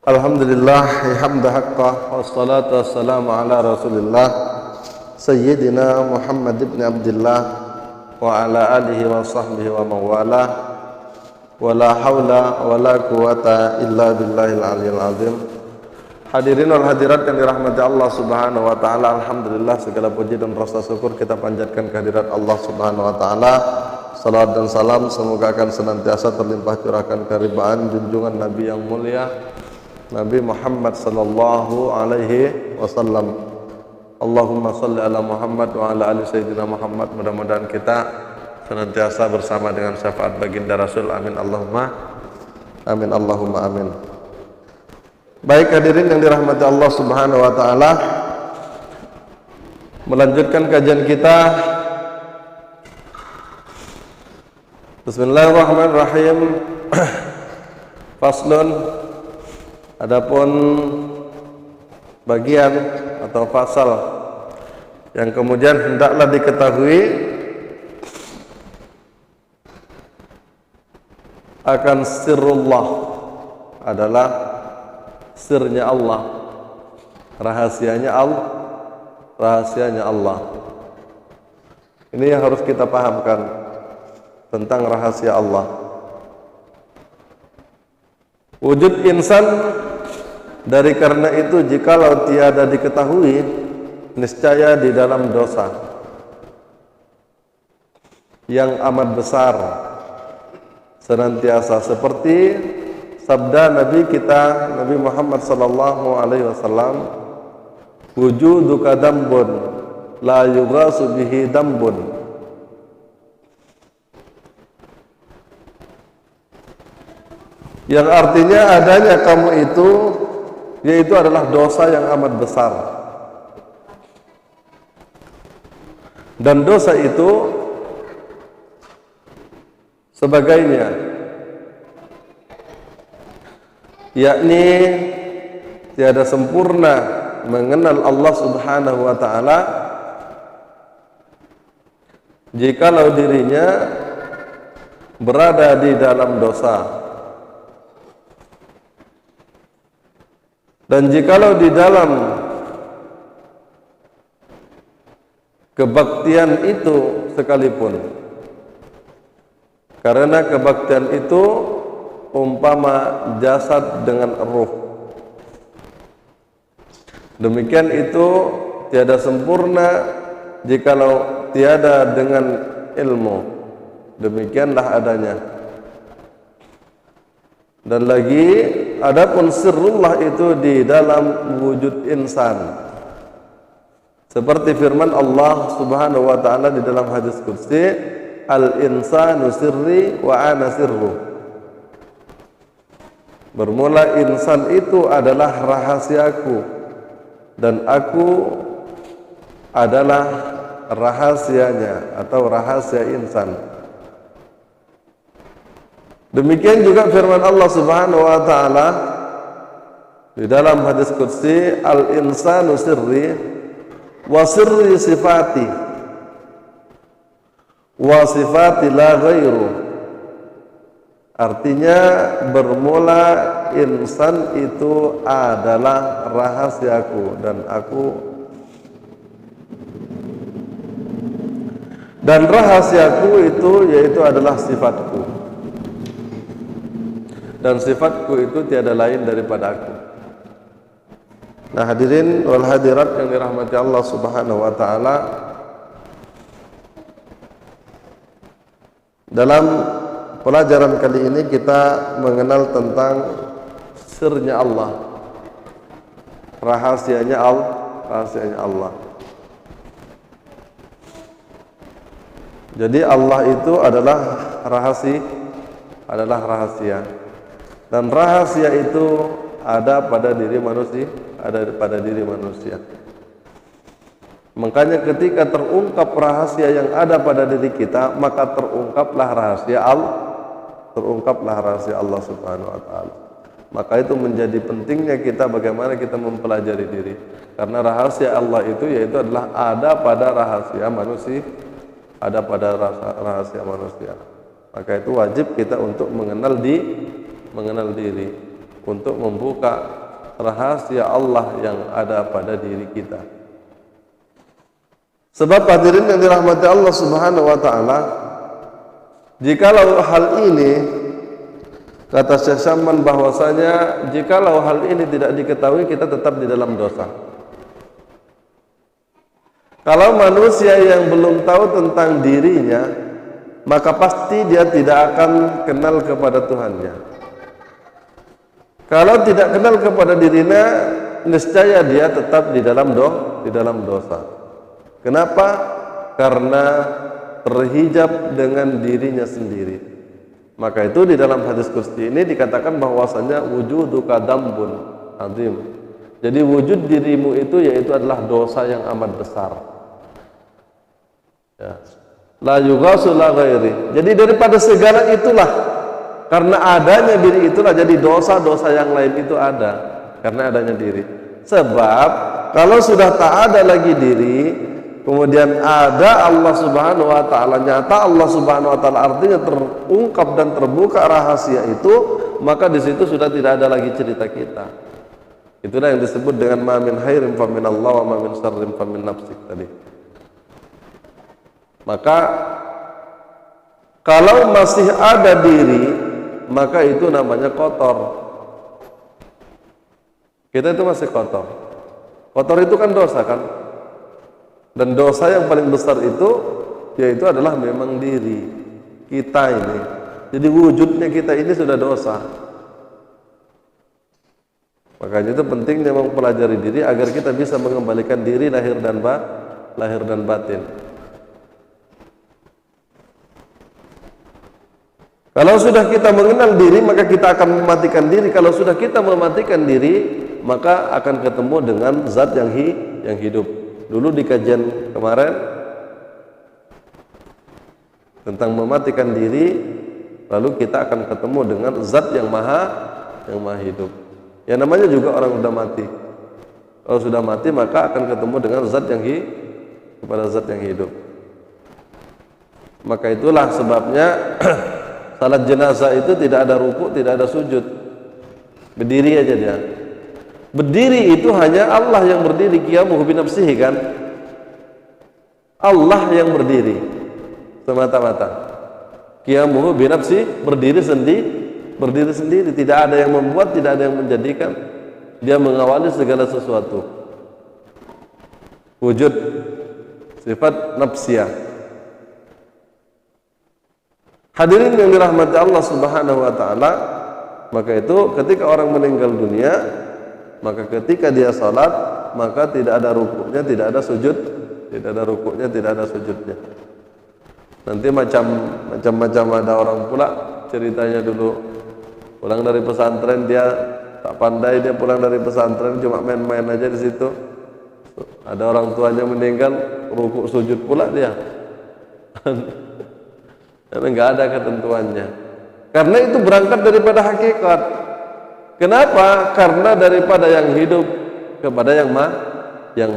Alhamdulillah hamda haqqa wassalatu wassalamu ala Rasulillah Sayyidina Muhammad ibn Abdullah wa ala alihi wa sahbihi wa mawala wa la hawla wa la quwata illa billahil aliyil azim. Hadirin wal hadirat yang dirahmati Allah subhanahu wa ta'ala, alhamdulillah segala puji dan rasa syukur kita panjatkan kehadirat Allah subhanahu wa ta'ala. Salawat dan salam semoga akan senantiasa terlimpah curahkan keridhaan junjungan Nabi yang mulia Nabi Muhammad sallallahu alaihi wasallam. Allahumma salli ala Muhammad wa ala ali sayyidina Muhammad. Mudah-mudahan kita senantiasa bersama dengan syafaat baginda Rasul. Amin Allahumma amin Allahumma amin. Baik hadirin yang dirahmati Allah subhanahu wa ta'ala, melanjutkan kajian kita. Bismillahirrahmanirrahim. Faslun, adapun bagian atau pasal yang kemudian hendaklah diketahui akan sirrullah, adalah sirnya Allah, rahasianya Allah. Ini yang harus kita pahamkan tentang rahasia Allah. Wujud insan, dari karena itu jikalau tiada diketahui, niscaya di dalam dosa yang amat besar senantiasa, seperti sabda Nabi kita Nabi Muhammad sallallahu alaihi wasallam, wujuduka dambun la yughasu bihi dambun. Yang artinya adanya kamu itu, yaitu adalah dosa yang amat besar. Dan dosa itu sebagainya, yakni tiada sempurna mengenal Allah subhanahu wa ta'ala jikalau dirinya berada di dalam dosa. Dan jikalau di dalam kebaktian itu sekalipun, karena kebaktian itu umpama jasad dengan ruh, demikian itu tiada sempurna jikalau tiada dengan ilmu, demikianlah adanya. Dan lagi adapun sirrullah itu di dalam wujud insan, seperti firman Allah subhanahu wa ta'ala di dalam hadis qudsi, al insanu sirri wa ana sirru. Bermula insan itu adalah rahasiaku dan aku adalah rahasianya atau rahasia insan. Demikian juga firman Allah subhanahu wa ta'ala di dalam hadis qudsi, al insanu sirri wa sirri sifati wa sifati la ghairu. Artinya bermula insan itu adalah rahasiaku dan rahasiaku itu yaitu adalah sifatku, dan sifatku itu tiada lain daripada aku. Nah hadirin wal hadirat yang dirahmati Allah subhanahu wa ta'ala, dalam pelajaran kali ini kita mengenal tentang sirnya Allah, rahasianya Allah. Jadi Allah itu adalah rahasia. Dan rahasia itu ada pada diri manusia, Makanya ketika terungkap rahasia yang ada pada diri kita, maka terungkaplah rahasia Allah subhanahu wa ta'ala. Maka itu menjadi pentingnya kita bagaimana kita mempelajari diri, karena rahasia Allah itu yaitu adalah ada pada rahasia manusia. Maka itu wajib kita untuk mengenal diri. untuk membuka rahasia Allah yang ada pada diri kita. Sebab hadirin yang dirahmati Allah Subhanahu wa taala, jikalau hal ini, kata Syekh Syamban bahwasanya jikalau hal ini tidak diketahui, kita tetap di dalam dosa. Kalau manusia yang belum tahu tentang dirinya, maka pasti dia tidak akan kenal kepada Tuhannya. Kalau tidak kenal kepada dirinya, niscaya dia tetap di dalam dosa. Kenapa? Karena terhijab dengan dirinya sendiri. Maka itu di dalam hadis kursi ini dikatakan bahwasanya wujuduka dambun azim. Jadi wujud dirimu itu yaitu adalah dosa yang amat besar. Ya. La yughasu la ghairi. Jadi daripada segala itulah, karena adanya diri itulah jadi dosa-dosa yang lain itu ada karena adanya diri. Sebab kalau sudah tak ada lagi diri, kemudian ada Allah Subhanahu wa taala, nyata Allah Subhanahu wa taala, artinya terungkap dan terbuka rahasia itu, maka di situ sudah tidak ada lagi cerita kita. Itulah yang disebut dengan ma min khairin fa min Allah wa ma min syarrin fa min nafsik tadi. Maka kalau masih ada diri, maka itu namanya kotor. Kita itu masih kotor. Kotor itu kan dosa kan? Dan dosa yang paling besar itu yaitu adalah memang diri kita ini. Jadi wujudnya kita ini sudah dosa. Makanya itu pentingnya mempelajari diri agar kita bisa mengembalikan diri lahir dan batin. Kalau sudah kita mengenal diri, maka kita akan mematikan diri. Kalau sudah kita mematikan diri, maka akan ketemu dengan zat yang hidup. Dulu di kajian kemarin tentang mematikan diri, lalu kita akan ketemu dengan zat yang maha hidup. Yang namanya juga orang sudah mati. Kalau sudah mati, maka akan ketemu dengan zat yang hidup. Maka itulah sebabnya salat jenazah itu tidak ada ruku, tidak ada sujud. Berdiri aja dia. Berdiri itu hanya Allah yang berdiri, qiyamuhu bi nafsihi kan? Allah yang berdiri semata-mata. Qiyamuhu bi nafsi, berdiri sendiri, tidak ada yang membuat, tidak ada yang menjadikan. Dia mengawali segala sesuatu. Wujud sifat nafsiyah. Hadirin yang dirahmati Allah Subhanahu wa taala, maka itu ketika orang meninggal dunia, maka ketika dia salat, maka tidak ada rukuknya, tidak ada sujud, tidak ada rukuknya, tidak ada sujudnya. Nanti macam-macam ada orang pula ceritanya dulu pulang dari pesantren, dia tak pandai, dia pulang dari pesantren cuma main-main aja di situ. Ada orang tuanya meninggal, rukuk sujud pula dia. Karena nggak ada ketentuannya. Karena itu berangkat daripada hakikat. Kenapa? Karena daripada yang hidup kepada yang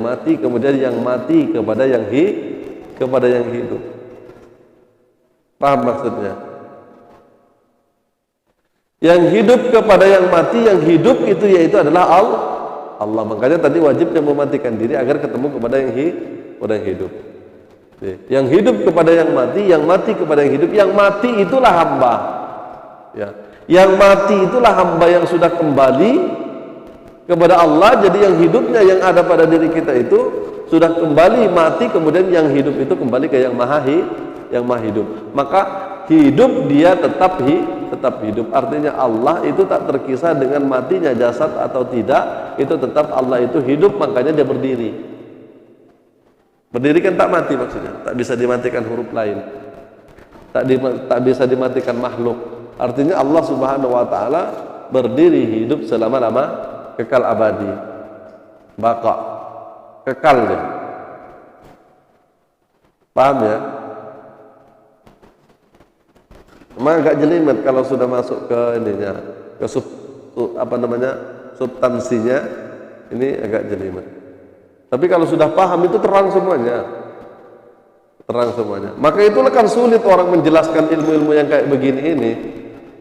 mati, kemudian yang mati kepada yang hidup. Paham maksudnya? Yang hidup kepada yang mati, yang hidup itu yaitu adalah Allah. Makanya tadi wajibnya mematikan diri agar ketemu kepada yang hidup. Yang hidup kepada yang mati kepada yang hidup. Yang mati itulah hamba. Ya. Yang mati itulah hamba yang sudah kembali kepada Allah. Jadi yang hidupnya yang ada pada diri kita itu sudah kembali mati, kemudian yang hidup itu kembali ke yang maha hidup. Maka hidup dia tetap hidup. Artinya Allah itu tak terkisah dengan matinya jasad atau tidak, itu tetap Allah itu hidup, makanya dia berdiri. Berdiri kan tak mati maksudnya, tak bisa dimatikan huruf lain, tak bisa dimatikan makhluk. Artinya Allah Subhanahu wa taala berdiri hidup selama-lama, kekal abadi, baqa, kekal dia. Paham ya? Memang agak jelimet kalau sudah masuk ke ininya, ke substansinya, ini agak jelimet. Tapi kalau sudah paham itu terang semuanya. Maka itulah kan sulit orang menjelaskan ilmu-ilmu yang kayak begini ini.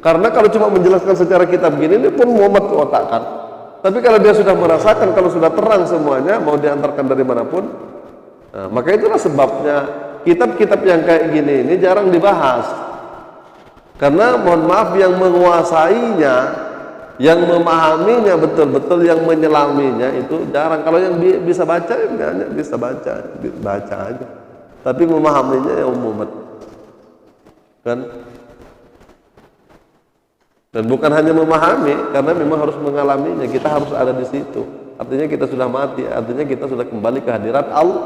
Karena kalau cuma menjelaskan secara kitab gini, ini pun mumet otakkan. Tapi kalau dia sudah merasakan, kalau sudah terang semuanya, mau diantarkan dari manapun, nah, maka itulah sebabnya kitab-kitab yang kayak gini ini jarang dibahas. Karena mohon maaf, yang menguasainya, yang memahaminya betul-betul, yang menyelaminya itu jarang. Kalau yang bisa baca, ya bisa baca aja. Tapi memahaminya ya umumat, kan? Dan bukan hanya memahami, karena memang harus mengalaminya. Kita harus ada di situ. Artinya kita sudah mati, artinya kita sudah kembali ke hadirat Allah.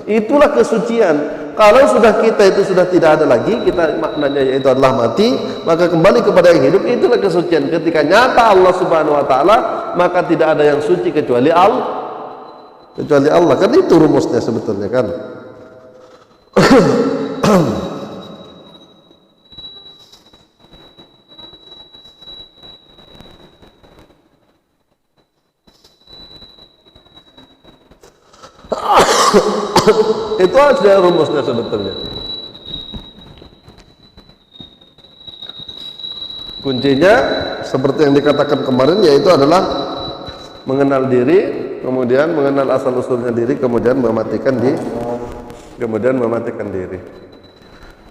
Itulah kesucian. Kalau sudah kita itu sudah tidak ada lagi, kita maknanya yaitu adalah mati, maka kembali kepada yang hidup. Itulah kesucian. Ketika nyata Allah Subhanahu wa taala, maka tidak ada yang suci kecuali Allah. Kecuali Allah. Kan itu rumusnya sebetulnya, kan? Itu aja rumusnya sebetulnya. Kuncinya seperti yang dikatakan kemarin, yaitu adalah mengenal diri, kemudian mengenal asal usulnya diri, kemudian mematikan diri.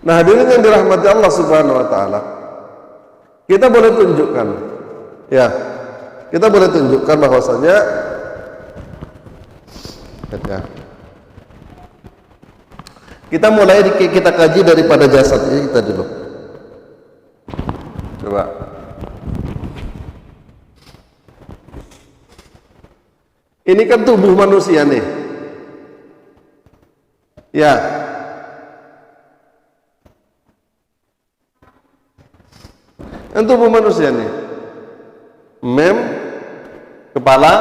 Nah, hadirin yang dirahmati Allah Subhanahu wa taala, kita boleh tunjukkan, ya, kita boleh tunjukkan bahwasanya ya, kita mulai kita kaji daripada jasad ini kita dulu. Coba. Ini kan tubuh manusia nih. Ya. Ini tubuh manusia nih. Mem, kepala,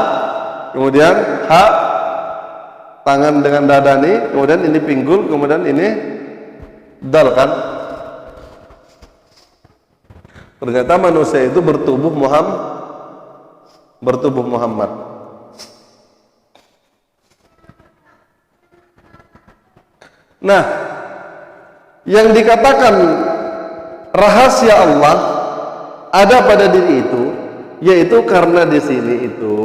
kemudian hak, tangan dengan dada nih, kemudian ini pinggul, kemudian ini dal, kan? Ternyata manusia itu bertubuh Muhammad. Nah, yang dikatakan rahasia Allah ada pada diri itu, yaitu karena di sini itu,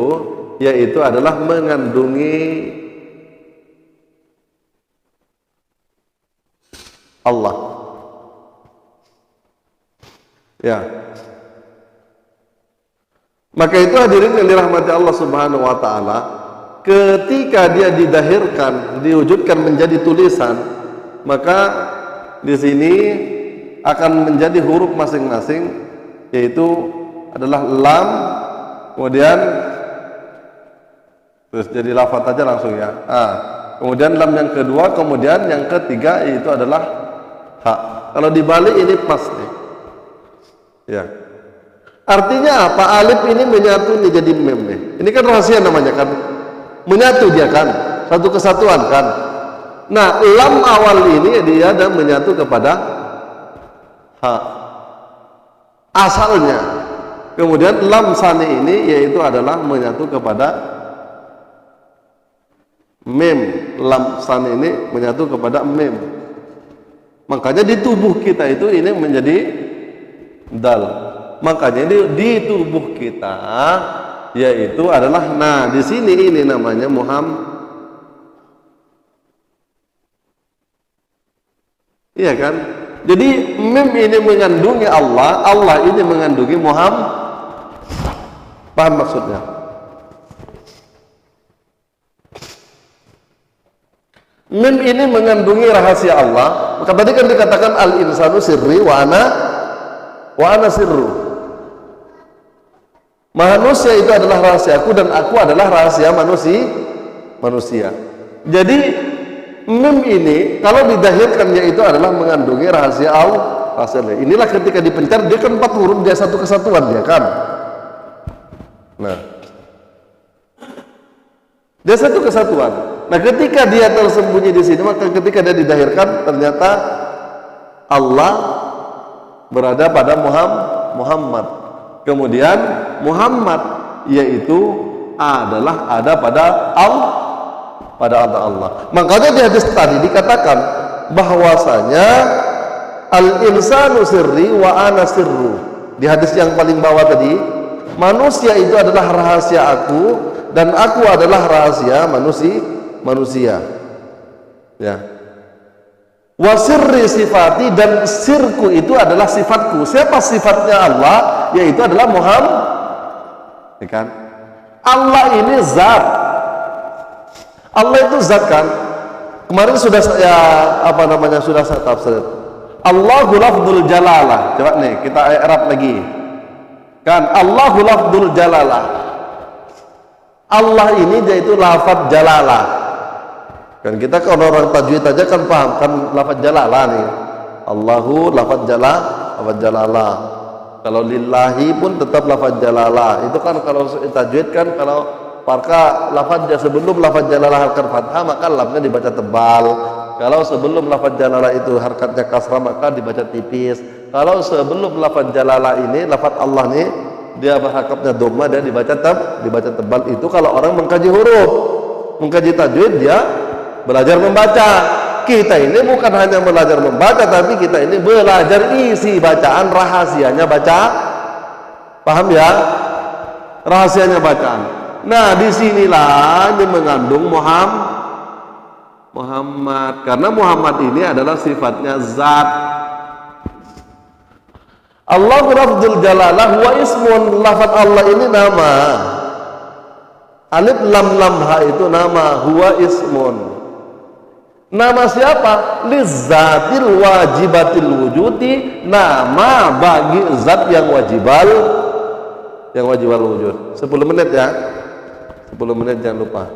yaitu adalah mengandungi Allah. Ya. Maka itu hadirin yang dirahmati Allah Subhanahu wa taala, ketika dia didahirkan, diwujudkan menjadi tulisan, maka di sini akan menjadi huruf masing-masing, yaitu adalah lam, kemudian terus jadi lafaz aja langsung ya. Kemudian lam yang kedua, kemudian yang ketiga yaitu adalah ha. Kalau dibalik ini pas nih. Ya. Artinya apa? Alif ini menyatu nih jadi mem nih. Ini kan rahasia namanya kan. Menyatu dia kan, satu kesatuan kan. Nah, lam awal ini dia ada menyatu kepada ha. Asalnya. Kemudian lam sani ini yaitu adalah menyatu kepada mem. Lam sani ini menyatu kepada mem. Makanya di tubuh kita itu ini menjadi dal. Makanya di tubuh kita yaitu adalah, nah di sini ini namanya Muhammad. Iya kan? Jadi mem ini mengandungi Allah, Allah ini mengandungi Muhammad. Paham maksudnya? Mem ini mengandungi rahasia Allah. Maka tadi kan dikatakan al-insanu sirri wa ana sirru. Manusia itu adalah rahasiaku dan aku adalah rahasia manusia. Jadi mem ini kalau didahirkan yaitu adalah mengandungi rahasia Allah. Inilah ketika dipencar dia kan 4 huruf, dia satu kesatuan dia kan. Nah, dia satu kesatuan. Nah, ketika dia tersembunyi di sini, maka ketika dia didahirkan ternyata Allah berada pada Muhammad. Kemudian Muhammad yaitu adalah ada pada Allah. Makanya di hadis tadi dikatakan bahwasanya al-insanu sirri wa ana sirru. Di hadis yang paling bawah tadi, manusia itu adalah rahasia aku dan aku adalah rahasia manusia. Ya. Wa sirri sifati, dan sirku itu adalah sifatku. Siapa sifatnya Allah? Yaitu adalah Muhammad. Ya kan? Allah ini zat. Allah itu zat kan? Kemarin sudah saya sudah saya tafsir. Allahu lafdzul jalalah. Coba nih kita i'rab lagi. Kan Allahu lafdzul jalalah. Allah ini yaitu lafadz jalalah. Kan kita kalau orang tajwid aja kan paham kan lafadz jalalah nih. Allahu lafadz jalalah. Kalau lillahi pun tetap lafadz jalalah. Itu kan kalau tajwid kan kalau parka lafadz sebelum lafadz jalalah harkat fathah maka lamnya dibaca tebal. Kalau sebelum lafadz jalalah itu harkatnya kasrah maka dibaca tipis. Kalau sebelum lafadz jalalah ini lafadz Allah nih dia harkatnya dhamma dan dibaca tebal. Itu kalau orang mengkaji huruf, mengkaji tajwid dia belajar membaca. Kita ini bukan hanya belajar membaca, tapi kita ini belajar isi bacaan, rahasianya baca. Paham ya? Rahasianya bacaan. Nah, disinilah ini mengandung Muhammad, karena Muhammad ini adalah sifatnya zat. Allahu lafdzul jalalah wa ismun, lafaz Allah ini nama. Alif lam lam ha itu nama, huwa ismun. Nama siapa? Lizatil wajibatil wujudi, nama bagi zat yang wajibal wujud. 10 menit ya. 10 menit jangan lupa.